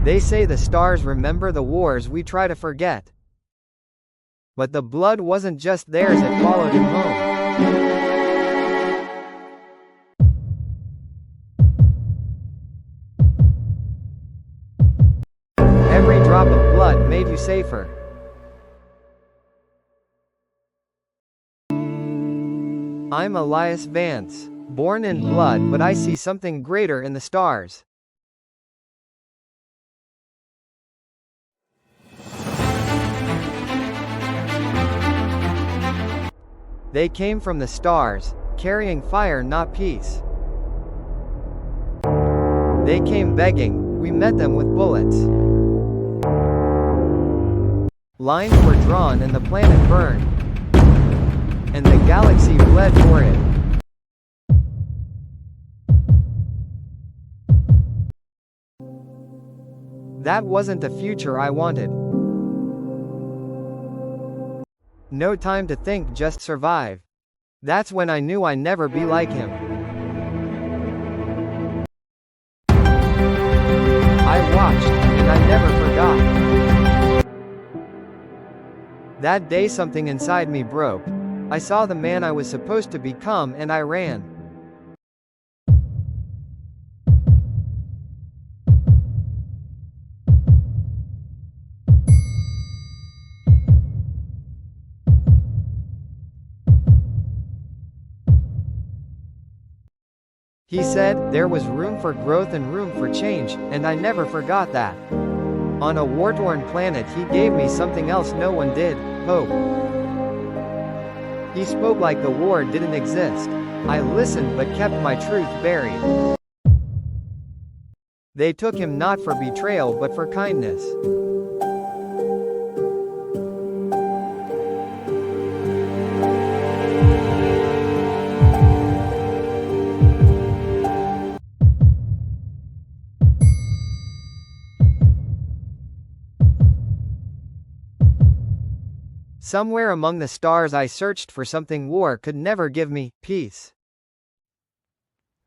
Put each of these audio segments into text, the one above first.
They say the stars remember the wars we try to forget. But the blood wasn't just theirs, it followed him home. Every drop of blood made you safer. I'm Elias Vance, born in blood, but I see something greater in the stars. They came from the stars, carrying fire, not peace. They came begging, we met them with bullets. Lines were drawn and the planet burned. And the galaxy bled for it. That wasn't the future I wanted. No time to think, just survive. That's when I knew I'd never be like him. I watched, and I never forgot. That day something inside me broke. I saw the man I was supposed to become and I ran. He said, there was room for growth and room for change, and I never forgot that. On a war-torn planet he gave me something else no one did, hope. He spoke like the war didn't exist. I listened but kept my truth buried. They took him not for betrayal but for kindness. Somewhere among the stars I searched for something war could never give me, peace.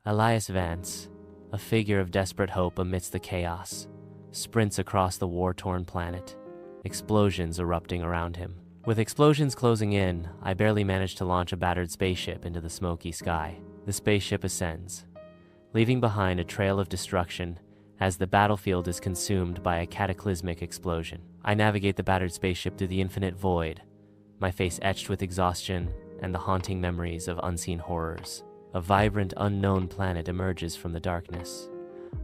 Elias Vance, a figure of desperate hope amidst the chaos, sprints across the war-torn planet, explosions erupting around him. With explosions closing in, I barely manage to launch a battered spaceship into the smoky sky. The spaceship ascends, leaving behind a trail of destruction as the battlefield is consumed by a cataclysmic explosion. I navigate the battered spaceship through the infinite void, my face etched with exhaustion and the haunting memories of unseen horrors. A vibrant, unknown planet emerges from the darkness,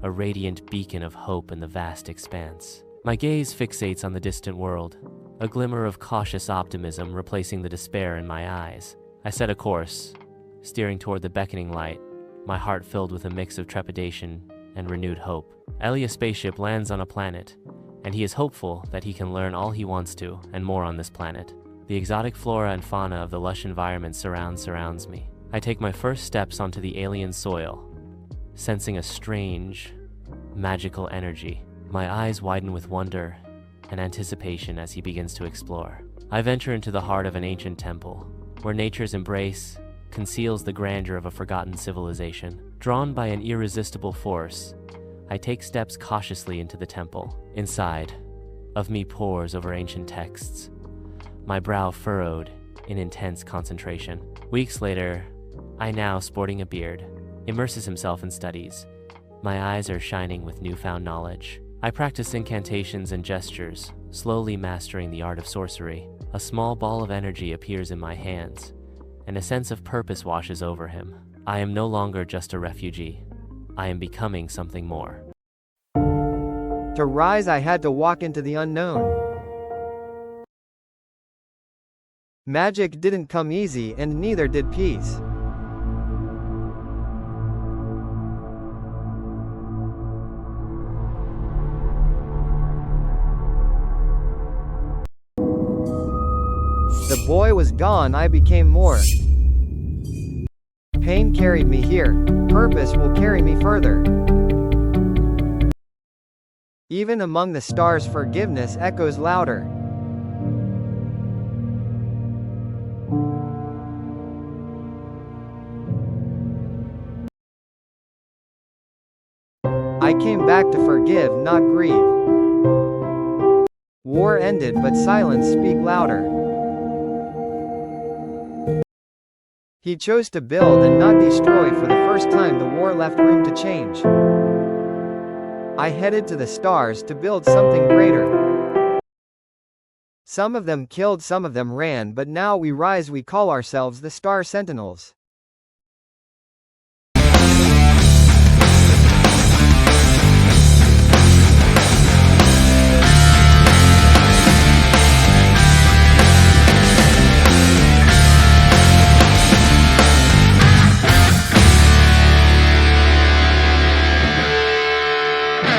a radiant beacon of hope in the vast expanse. My gaze fixates on the distant world, a glimmer of cautious optimism replacing the despair in my eyes. I set a course, steering toward the beckoning light, my heart filled with a mix of trepidation and renewed hope. Elias' spaceship lands on a planet, and he is hopeful that he can learn all he wants to and more on this planet. The exotic flora and fauna of the lush environment surrounds me. I take my first steps onto the alien soil, sensing a strange, magical energy. My eyes widen with wonder and anticipation as he begins to explore. I venture into the heart of an ancient temple, where nature's embrace conceals the grandeur of a forgotten civilization. Drawn by an irresistible force, I take steps cautiously into the temple. Inside of me pores over ancient texts, my brow furrowed in intense concentration. Weeks later, I, now sporting a beard, immerses himself in studies. My eyes are shining with newfound knowledge. I practice incantations and gestures, slowly mastering the art of sorcery. A small ball of energy appears in my hands, and a sense of purpose washes over him. I am no longer just a refugee. I am becoming something more. To rise I had to walk into the unknown. Magic didn't come easy and neither did peace. The boy was gone, I became more. Pain carried me here, purpose will carry me further. Even among the stars forgiveness echoes louder. I came back to forgive, not grieve. War ended, but silence speak louder. He chose to build and not destroy. For the first time the war left room to change. I headed to the stars to build something greater. Some of them killed, some of them ran, but now we rise, we call ourselves the Star Sentinels.